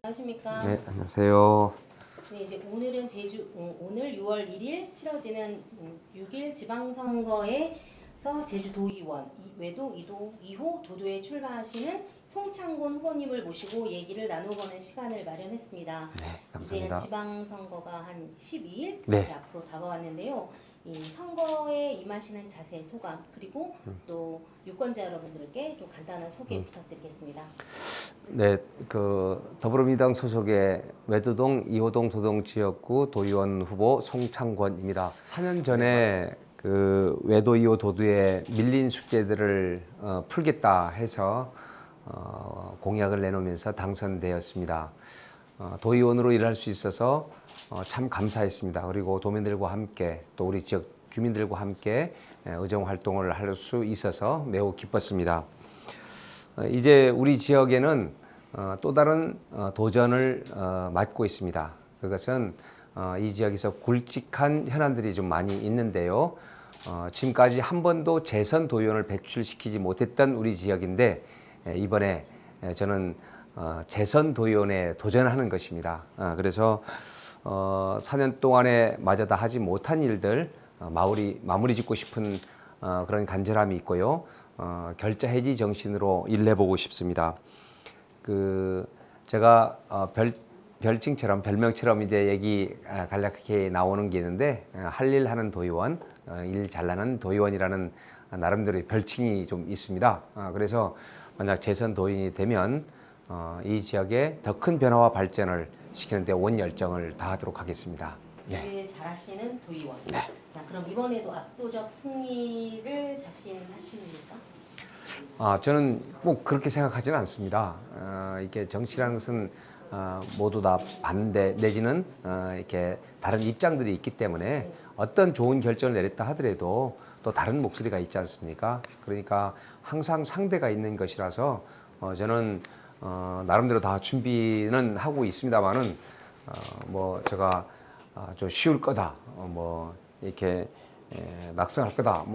안녕하십니까? 네, 안녕하세요. 네, 이제 오늘은 오늘 6월 1일 치러지는 6일 지방선거에서 제주도의원 외도 2호 도도에 출마하시는 송창곤 후보님을 모시고 얘기를 나눠보는 시간을 마련했습니다. 네, 이제 감사합니다. 지방선거가 한 12일 네. 앞으로 다가왔는데요. 이 선거에 임하시는 자세, 소감, 그리고 또 유권자 여러분들께 좀 간단한 소개 부탁드리겠습니다. 네, 더불어민주당 소속의 외도동 2호동 도동 지역구 도의원 후보 송창권입니다. 4년 전에 그 외도 2호 도도의 밀린 숙제들을 풀겠다 해서 공약을 내놓으면서 당선되었습니다. 도의원으로 일할 수 있어서 참 감사했습니다. 그리고 도민들과 함께 또 우리 지역 주민들과 함께 의정 활동을 할 수 있어서 매우 기뻤습니다. 이제 우리 지역에는 또 다른 도전을 맞고 있습니다. 그것은 이 지역에서 굵직한 현안들이 좀 많이 있는데요. 지금까지 한 번도 재선 도의원을 배출시키지 못했던 우리 지역인데 이번에 저는 재선 도의원에 도전하는 것입니다. 그래서 4년 동안에 마저 다 하지 못한 일들 마무리 짓고 싶은 그런 간절함이 있고요. 결자 해지 정신으로 일해보고 싶습니다. 제가 별칭처럼 별명처럼 이제 얘기 간략하게 나오는 게 있는데 할 일 하는 도의원, 일 잘나는 도의원이라는 나름대로의 별칭이 좀 있습니다. 그래서 만약 재선 도의원이 되면 이 지역에 더 큰 변화와 발전을 시키는데 온 열정을 다하도록 하겠습니다. 일 잘하시는 도의원. 네. 자, 그럼 이번에도 압도적 승리를 자신하십니까? 저는 꼭 그렇게 생각하지는 않습니다. 이게 정치라는 것은 모두 다 반대 내지는 이렇게 다른 입장들이 있기 때문에 어떤 좋은 결정을 내렸다 하더라도 또 다른 목소리가 있지 않습니까? 그러니까 항상 상대가 있는 것이라서 저는 나름대로 다 준비는 하고 있습니다만은 제가 좀 쉬울 거다, 이렇게 낙성할 거다,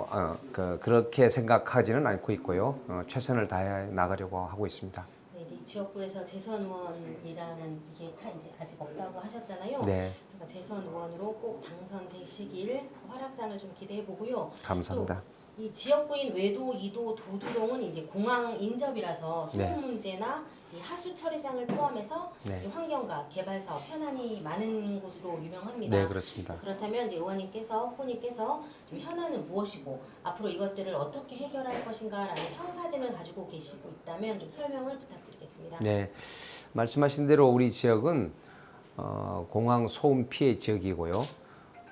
그렇게 생각하지는 않고 있고요. 최선을 다해 나가려고 하고 있습니다. 네, 이제 지역구에서 재선 의원이라는 이게 이제 아직 없다고 하셨잖아요. 네. 그러니까 재선 의원으로 꼭 당선되시길 활약상을 좀 기대해 보고요. 감사합니다. 이 지역구인 외도, 이도, 도두동은 이제 공항 인접이라서 소음 네. 문제나 이 하수 처리장을 포함해서 네. 이 환경과 개발 사업 현안이 많은 곳으로 유명합니다. 네, 그렇습니다. 그렇다면 이제 의원님께서 후보님께서 좀 현안은 무엇이고 앞으로 이것들을 어떻게 해결할 것인가라는 청사진을 가지고 계시고 있다면 좀 설명을 부탁드리겠습니다. 네, 말씀하신 대로 우리 지역은 공항 소음 피해 지역이고요.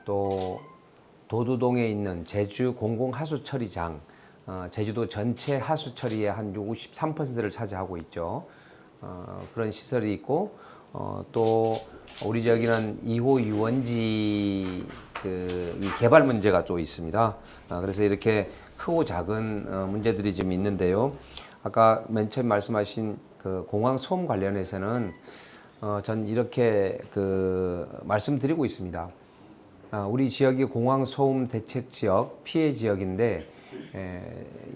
또 도두동에 있는 제주 공공하수처리장, 제주도 전체 하수처리의 한 53%를 차지하고 있죠. 그런 시설이 있고, 또 우리 지역에는 2호 유원지 이 개발 문제가 또 있습니다. 그래서 이렇게 크고 작은 문제들이 좀 있는데요. 아까 맨 처음 말씀하신 그 공항 소음 관련해서는 전 이렇게 말씀드리고 있습니다. 우리 지역이 공항 소음 대책 지역, 피해 지역인데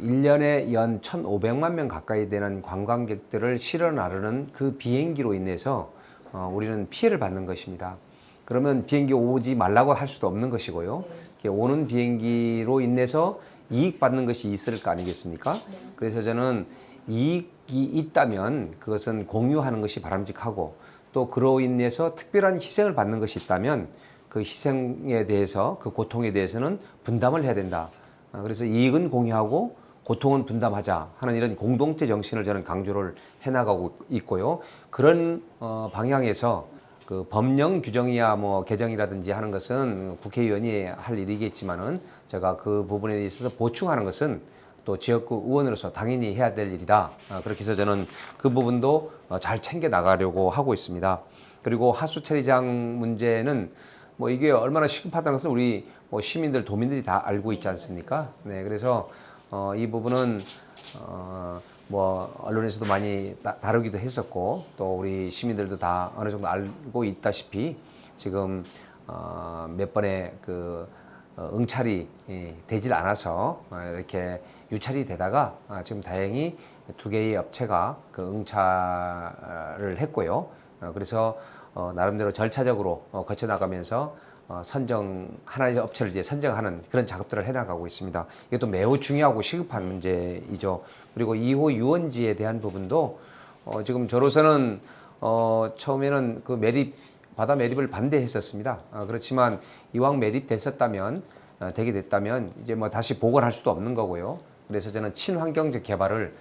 1년에 연 1,500만 명 가까이 되는 관광객들을 실어 나르는 그 비행기로 인해서 우리는 피해를 받는 것입니다. 그러면 비행기 오지 말라고 할 수도 없는 것이고요. 오는 비행기로 인해서 이익 받는 것이 있을 거 아니겠습니까? 그래서 저는 이익이 있다면 그것은 공유하는 것이 바람직하고 또 그로 인해서 특별한 희생을 받는 것이 있다면 그 희생에 대해서 그 고통에 대해서는 분담을 해야 된다. 그래서 이익은 공유하고 고통은 분담하자 하는 이런 공동체 정신을 저는 강조를 해나가고 있고요. 그런 방향에서 그 법령 규정이야 개정이라든지 하는 것은 국회의원이 할 일이겠지만은 제가 그 부분에 있어서 보충하는 것은 또 지역구 의원으로서 당연히 해야 될 일이다. 그렇게 해서 저는 그 부분도 잘 챙겨 나가려고 하고 있습니다. 그리고 하수 처리장 문제는 이게 얼마나 시급하다는 것은 우리 시민들, 도민들이 다 알고 있지 않습니까? 네, 그래서 이 부분은 언론에서도 많이 다루기도 했었고 또 우리 시민들도 다 어느 정도 알고 있다시피 지금 몇 번의 응찰이 되질 않아서 이렇게 유찰이 되다가 지금 다행히 두 개의 업체가 그 응찰을 했고요. 그래서 나름대로 절차적으로 거쳐 나가면서 선정 하나의 업체를 이제 선정하는 그런 작업들을 해나가고 있습니다. 이것도 매우 중요하고 시급한 문제이죠. 그리고 2호 유원지에 대한 부분도 지금 저로서는 처음에는 그 바다 매립을 반대했었습니다. 그렇지만 이왕 매립됐었다면 되게 됐다면 이제 뭐 다시 복원할 수도 없는 거고요. 그래서 저는 친환경적 개발을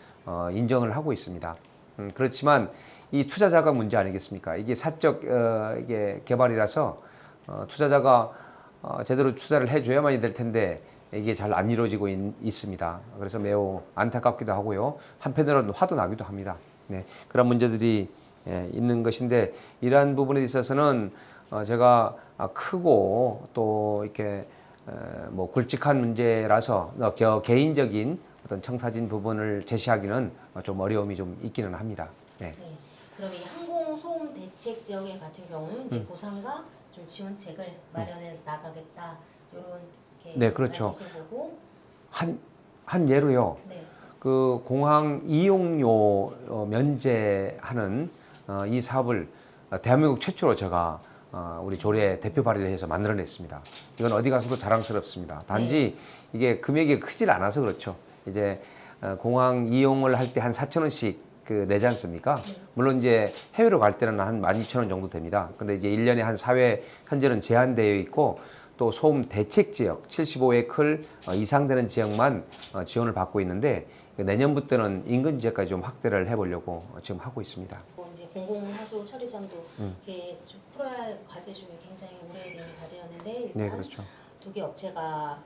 인정을 하고 있습니다. 그렇지만 이 투자자가 문제 아니겠습니까? 이게 사적 이게 개발이라서 투자자가 제대로 투자를 해줘야만이 될 텐데 이게 잘 안 이루어지고 있습니다. 그래서 매우 안타깝기도 하고요. 한편으로는 화도 나기도 합니다. 네, 그런 문제들이 있는 것인데 이러한 부분에 있어서는 제가 크고 또 이렇게 뭐 굵직한 문제라서 개인적인 어떤 청사진 부분을 제시하기는 좀 어려움이 좀 있기는 합니다. 네. 네. 그럼 이 항공 소음 대책 지역에 같은 경우는 이제 보상과 좀 지원책을 마련해 나가겠다 이런 네, 그렇죠. 거고. 한 예로요. 네. 그 공항 이용료 면제하는 이 사업을 대한민국 최초로 제가 우리 조례 대표 발의를 해서 만들어냈습니다. 이건 어디 가서도 자랑스럽습니다. 단지 이게 금액이 크질 않아서 그렇죠. 이제 공항 이용을 할 때 한 4,000원씩 그 내지 않습니까? 물론 이제 해외로 갈 때는 한 12,000원 정도 됩니다. 근데 이제 1년에 한 4회 현재는 제한되어 있고 또 소음 대책 지역 75에클 이상 되는 지역만 지원을 받고 있는데 내년부터는 인근 지역까지 좀 확대를 해보려고 지금 하고 있습니다. 이제 공공하수 처리장도 이렇게 좀 풀어야 할 과제 중에 굉장히 오래된 과제였는데 일단 네, 그렇죠. 두 개 업체가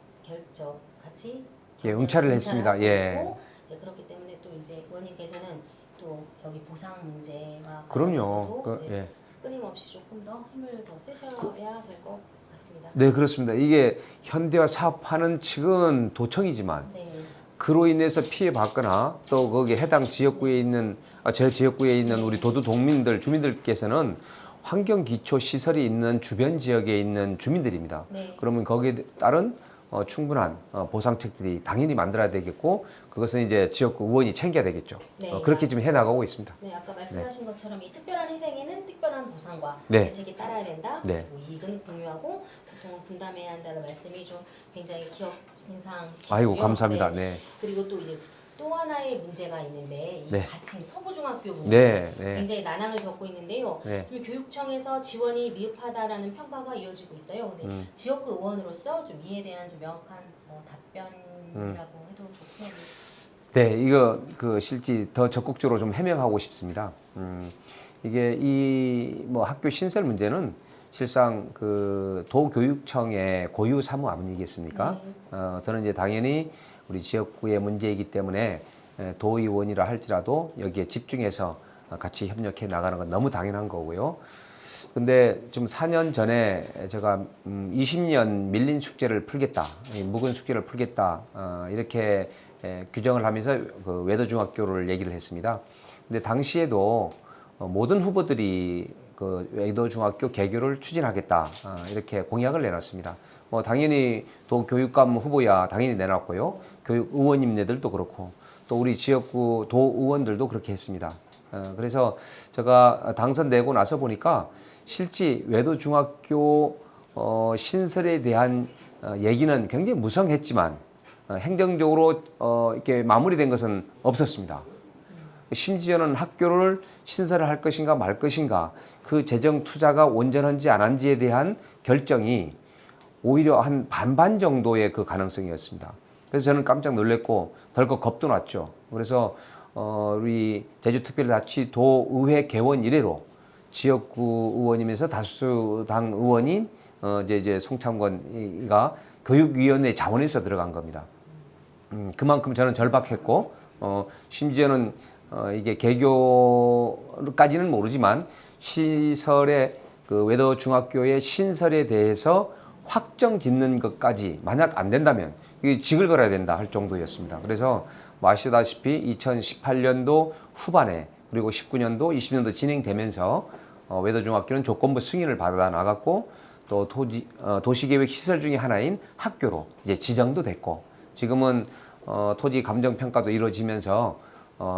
같이 응찰을 했습니다. 하고 예. 이제 그렇기 때문에 또 이제 의원님께서는 또 여기 보상 문제와 그럼요. 관련해서도 이제 예. 끊임없이 조금 더 힘을 더 쓰셔야 될 것 같습니다. 네, 그렇습니다. 이게 현대화 사업하는 측은 도청이지만 네. 그로 인해서 피해 받거나 또 거기 해당 지역구에 있는 제 지역구에 있는 우리 도도 동민들 주민들께서는 환경 기초 시설이 있는 주변 지역에 있는 주민들입니다. 네. 그러면 거기에 따른 충분한 보상책들이 당연히 만들어야 되겠고 그것은 이제 지역구 의원이 챙겨야 되겠죠. 네. 그렇게 지금 해나가고 있습니다. 네, 아까 말씀하신 것처럼 이 특별한 희생에는 특별한 보상과 네. 대책이 따라야 된다. 네. 그리고 이익은 공유하고 고통을 분담해야 한다는 말씀이 좀 굉장히 기업 인상 깊고요. 아이고 감사합니다. 네. 네. 그리고 또 이제 또 하나의 문제가 있는데 이 네. 가칭 서부중학교 문제 네, 네. 굉장히 난항을 겪고 있는데요. 네. 좀 교육청에서 지원이 미흡하다라는 평가가 이어지고 있어요. 근데 지역구 의원으로서 좀 이에 대한 좀 명확한 뭐 답변이라고 해도 좋고요. 네, 이거 그 실제 더 적극적으로 좀 해명하고 싶습니다. 이게 이 뭐 학교 신설 문제는 실상 그 도교육청의 고유 사무 아니겠습니까? 저는 이제 당연히 우리 지역구의 문제이기 때문에 도의원이라 할지라도 여기에 집중해서 같이 협력해 나가는 건 너무 당연한 거고요. 근데 좀 4년 전에 제가 20년 밀린 숙제를 풀겠다, 묵은 숙제를 풀겠다 이렇게 규정을 하면서 그 외도중학교를 얘기를 했습니다. 근데 당시에도 모든 후보들이 그 외도중학교 개교를 추진하겠다 이렇게 공약을 내놨습니다. 뭐 당연히 도교육감 후보야 당연히 내놨고요. 교육 의원님네들도 그렇고 또 우리 지역구 도 의원들도 그렇게 했습니다. 그래서 제가 당선되고 나서 보니까 실제 외도중학교 신설에 대한 얘기는 굉장히 무성했지만 행정적으로 이렇게 마무리된 것은 없었습니다. 심지어는 학교를 신설을 할 것인가 말 것인가 그 재정 투자가 온전한지 안 한지에 대한 결정이 오히려 한 반반 정도의 그 가능성이었습니다. 그래서 저는 깜짝 놀랐고 덜컥 겁도 났죠. 그래서 우리 제주특별자치 도의회 개원 이래로 지역구 의원이면서 다수당 의원인 이제 송창권이가 교육위원회 자원에서 들어간 겁니다. 그만큼 저는 절박했고 심지어는 이게 개교까지는 모르지만 시설의 그 외도 중학교의 신설에 대해서 확정 짓는 것까지 만약 안 된다면 이게 직을 걸어야 된다 할 정도였습니다. 그래서 아시다시피 2018년도 후반에 그리고 19년도, 20년도 진행되면서 외도 중학교는 조건부 승인을 받아 나갔고 또 도시계획 시설 중에 하나인 학교로 이제 지정도 됐고 지금은 토지 감정 평가도 이루어지면서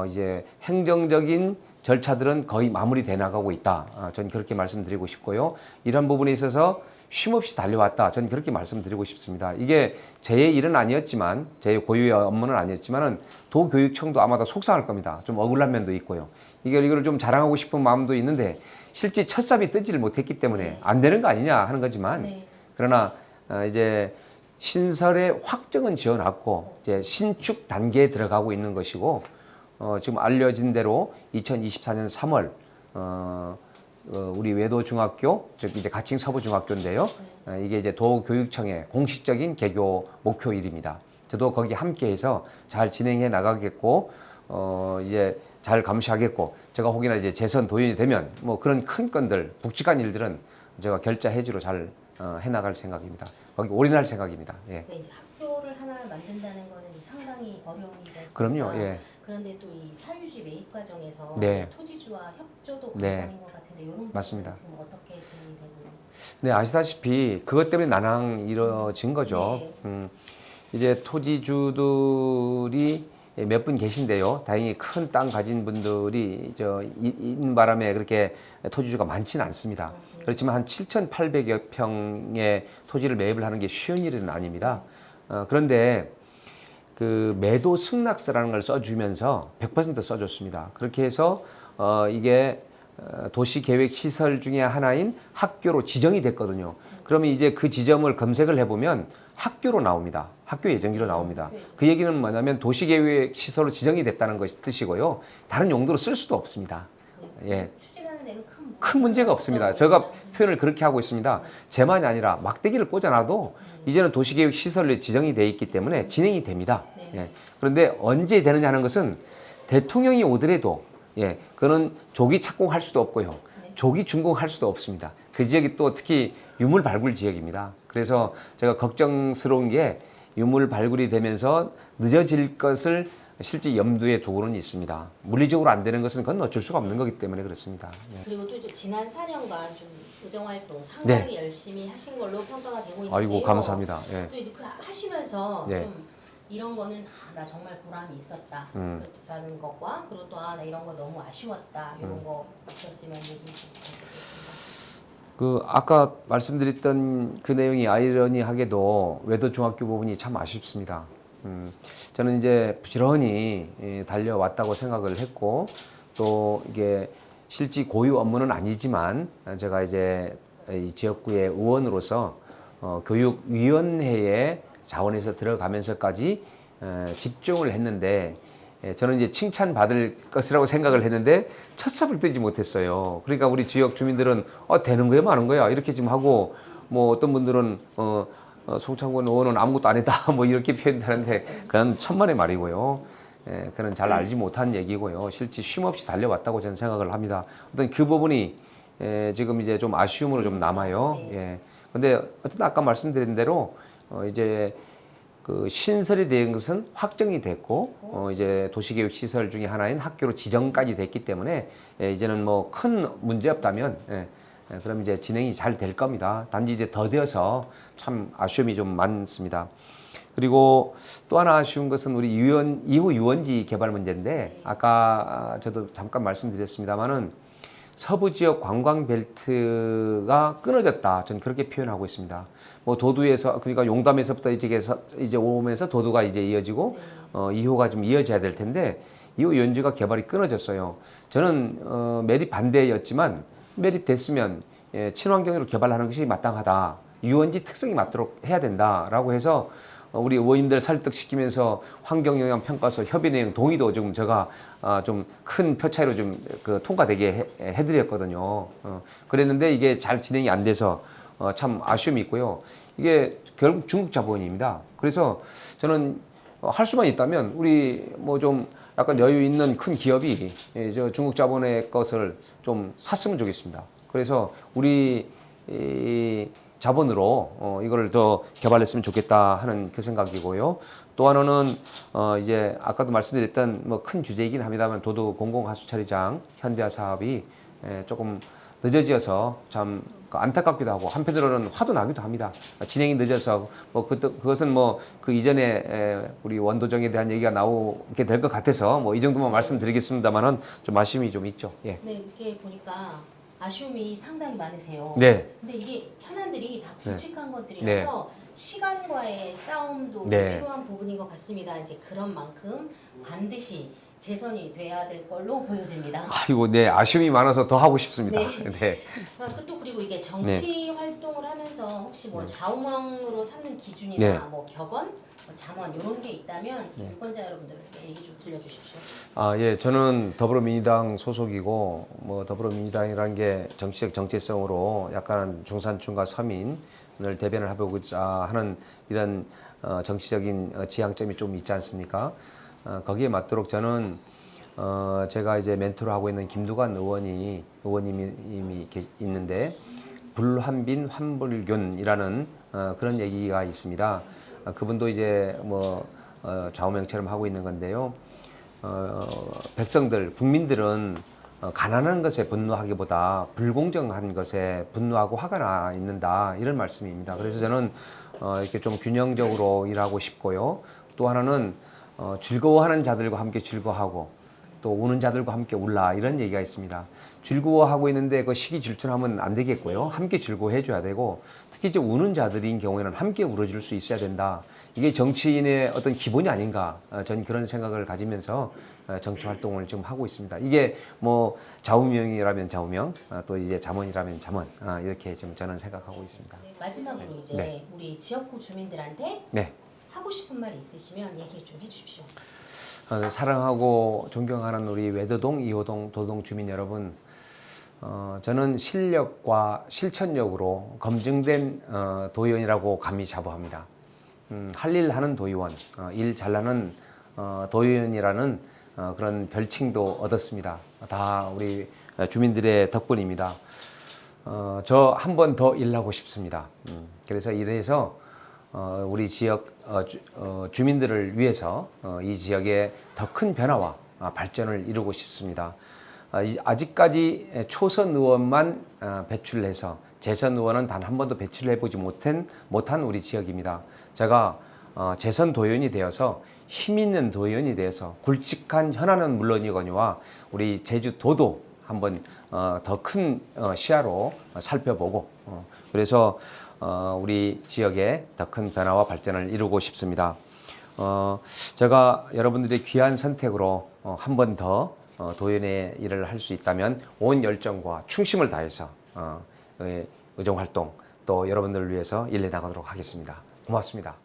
이제 행정적인 절차들은 거의 마무리돼 나가고 있다. 저는 그렇게 말씀드리고 싶고요. 이런 부분에 있어서 쉼없이 달려왔다. 저는 그렇게 말씀드리고 싶습니다. 이게 제 일은 아니었지만, 제 고유의 업무는 아니었지만은 도교육청도 아마 도 속상할 겁니다. 좀 억울한 면도 있고요. 이걸 좀 자랑하고 싶은 마음도 있는데 실제 첫 삽이 뜨지를 못했기 때문에 안 되는 거 아니냐 하는 거지만, 네. 그러나 이제 신설의 확정은 지어놨고 이제 신축 단계에 들어가고 있는 것이고, 지금 알려진 대로 2024년 3월 우리 외도 중학교, 즉 이제 가칭 서부 중학교인데요. 이게 이제 도교육청의 공식적인 개교 목표일입니다. 저도 거기 함께해서 잘 진행해 나가겠고, 이제 잘 감시하겠고, 제가 혹여나 이제 재선 도연이 되면 뭐 그런 큰 건들, 굵직한 일들은 제가 결자 해지로 잘 해나갈 생각입니다. 거기 올인할 생각입니다. 예. 네, 이제 학교를 하나 만든다는 거는 상당히 어려운 일이지 않습니까? 그럼요. 예. 그런데 또 이 사유지 매입 과정에서 네. 토지주와 협조도 네. 관건인 것 같은데 이런 맞습니다. 부분은 지금 어떻게 진행이 되고? 네, 아시다시피 그것 때문에 난항 이뤄진 거죠. 네. 이제 토지주들이 몇 분 계신데요. 다행히 큰 땅 가진 분들이 있는 바람에 그렇게 토지주가 많지는 않습니다. 그렇지만 한 7,800여 평의 토지를 매입을 하는 게 쉬운 일은 아닙니다. 그런데 그 매도 승낙서라는 걸 써주면서 100% 써줬습니다. 그렇게 해서 이게 도시계획 시설 중에 하나인 학교로 지정이 됐거든요. 그러면 이제 그 지점을 검색을 해보면 학교로 나옵니다. 학교 예정지로 나옵니다. 그 얘기는 뭐냐면 도시계획 시설로 지정이 됐다는 것이 뜻이고요. 다른 용도로 쓸 수도 없습니다. 예. 추진하는 데는 큰 문제가 없습니다. 제가 표현을 그렇게 하고 있습니다. 제만이 아니라 막대기를 꽂아놔도 이제는 도시계획 시설로 지정이 돼 있기 때문에 진행이 됩니다. 예. 그런데 언제 되느냐 하는 것은 대통령이 오더라도 그는 조기 착공할 수도 없고요. 조기 준공할 수도 없습니다. 그 지역이 또 특히 유물 발굴 지역입니다. 그래서 제가 걱정스러운 게 유물 발굴이 되면서 늦어질 것을 실제 염두에 두고는 있습니다. 물리적으로 안 되는 것은 그건 어쩔 수가 없는 거기 때문에 그렇습니다. 그리고 또 지난 4년간 좀 의정활동 상당히 열심히 하신 걸로 평가가 되고 있는데요. 아이고 감사합니다. 예. 또 이제 그 하시면서 네. 좀 이런 거는 나 정말 보람이 있었다 라는 것과 그리고 또 나 이런 거 너무 아쉬웠다 이런 거 있었으면 얘기 좀 부탁드리겠습니다. 그 아까 말씀드렸던 그 내용이 아이러니하게도 외도 중학교 부분이 참 아쉽습니다. 저는 이제 부지런히 달려왔다고 생각을 했고, 또 이게 실제 고유 업무는 아니지만 제가 이제 이 지역구의 의원으로서 교육위원회의 자원에서 들어가면서까지 집중을 했는데, 저는 이제 칭찬받을 것이라고 생각을 했는데 첫 삽을 뜨지 못했어요. 그러니까 우리 지역 주민들은 되는 거야 마는 거야 이렇게 좀 하고, 뭐 어떤 분들은 송창곤 의원은 아무것도 안 했다 뭐 이렇게 표현하는데 그건 천만의 말이고요. 그는 잘 알지 못한 얘기고요. 실제 쉼없이 달려왔다고 저는 생각을 합니다. 어떤 그 부분이 지금 이제 좀 아쉬움으로 좀 남아요. 예. 근데 어쨌든 아까 말씀드린 대로 이제 그 신설이 된 것은 확정이 됐고, 이제 도시계획 시설 중에 하나인 학교로 지정까지 됐기 때문에 이제는 뭐 큰 문제 없다면 그럼 이제 진행이 잘 될 겁니다. 단지 이제 더뎌서 참 아쉬움이 좀 많습니다. 그리고 또 하나 아쉬운 것은 우리 이후 유원지 개발 문제인데, 아까 저도 잠깐 말씀드렸습니다만은 서부 지역 관광 벨트가 끊어졌다. 저는 그렇게 표현하고 있습니다. 뭐 도두에서, 그러니까 용담에서부터 이제 오면서 도두가 이제 이어지고 2호가 좀 이어져야 될 텐데 2호 유원지가 개발이 끊어졌어요. 저는 매립 반대였지만 매립됐으면 친환경으로 개발하는 것이 마땅하다. 유원지 특성이 맞도록 해야 된다라고 해서 우리 의원님들 설득시키면서 환경영향평가서 협의 내용 동의도 좀 제가 좀 큰 표 차이로 좀 통과되게 해드렸거든요. 그랬는데 이게 잘 진행이 안 돼서 참 아쉬움이 있고요. 이게 결국 중국 자본입니다. 그래서 저는 할 수만 있다면 우리 뭐 좀 약간 여유 있는 큰 기업이 저 중국 자본의 것을 좀 샀으면 좋겠습니다. 그래서 우리 자본으로 이걸 더 개발했으면 좋겠다 하는 그 생각이고요. 또 하나는 이제 아까도 말씀드렸던 뭐 큰 주제이긴 합니다만 도도 공공하수처리장 현대화 사업이 조금 늦어져서 참 안타깝기도 하고 한편으로는 화도 나기도 합니다. 진행이 늦어서 뭐 그것은 뭐 그 이전에 우리 원도정에 대한 얘기가 나오게 될 것 같아서 뭐 이 정도만 말씀드리겠습니다만은 좀 아쉬움이 좀 있죠. 예. 네, 이렇게 보니까 아쉬움이 상당히 많으세요. 네. 근데 이게 현안들이 다 굵직한 네. 것들이라서 시간과의 싸움도 네. 필요한 부분인 것 같습니다. 이제 그런 만큼 반드시 재선이 돼야 될 걸로 보여집니다. 아이고, 네, 아쉬움이 많아서 더 하고 싶습니다. 네. 네. 또 그리고 이게 정치 활동을 하면서 혹시 뭐 좌우명으로 삼는 기준이나 네. 뭐 격언, 뭐 잠언 이런 게 있다면 유권자 여러분들께 얘기 좀 들려주십시오. 예, 저는 더불어민주당 소속이고 뭐 더불어민주당이라는 게 정치적 정체성으로 약간 중산층과 서민을 대변을 해보고자 하는 이런 정치적인 지향점이 좀 있지 않습니까? 거기에 맞도록 저는 제가 이제 멘토를 하고 있는 김두관 의원님이 있는데 불환빈 환불균이라는 그런 얘기가 있습니다. 그분도 이제 뭐 좌우명처럼 하고 있는 건데요. 백성들, 국민들은 가난한 것에 분노하기보다 불공정한 것에 분노하고 화가 나 있는다 이런 말씀입니다. 그래서 저는 이렇게 좀 균형적으로 일하고 싶고요. 또 하나는 즐거워하는 자들과 함께 즐거워하고 또 우는 자들과 함께 울라 이런 얘기가 있습니다. 즐거워하고 있는데 그 시기 질투하면 안 되겠고요. 함께 즐거워해 줘야 되고 특히 이제 우는 자들인 경우에는 함께 울어줄 수 있어야 된다. 이게 정치인의 어떤 기본이 아닌가 저는 그런 생각을 가지면서 정치 활동을 지금 하고 있습니다. 이게 뭐 좌우명이라면 좌우명 또 이제 잠언이라면 잠언 이렇게 지금 저는 생각하고 있습니다. 네, 마지막으로 이제 네. 우리 지역구 주민들한테 네. 하고 싶은 말 있으시면 얘기 좀 해주십시오. 사랑하고 존경하는 우리 외도동, 2호동, 도동 주민 여러분, 저는 실력과 실천력으로 검증된 도의원이라고 감히 자부합니다. 할 일 하는 도의원, 일 잘나는 도의원이라는 그런 별칭도 얻었습니다. 다 우리 주민들의 덕분입니다. 저 한 번 더 일하고 싶습니다. 그래서 이래서 우리 지역 주민들을 위해서 이 지역의 더 큰 변화와 발전을 이루고 싶습니다. 아직까지 초선 의원만 배출해서 재선 의원은 단 한 번도 배출해보지 못한 우리 지역입니다. 제가 재선 도의원이 되어서 힘 있는 도의원이 되어서 굵직한 현안은 물론이거니와 우리 제주도도 한번 더 큰 시야로 살펴보고 그래서 우리 지역에 더 큰 변화와 발전을 이루고 싶습니다. 제가 여러분들의 귀한 선택으로 한 번 더 도의원의 일을 할 수 있다면 온 열정과 충심을 다해서 의정 활동 또 여러분들을 위해서 일해 나가도록 하겠습니다. 고맙습니다.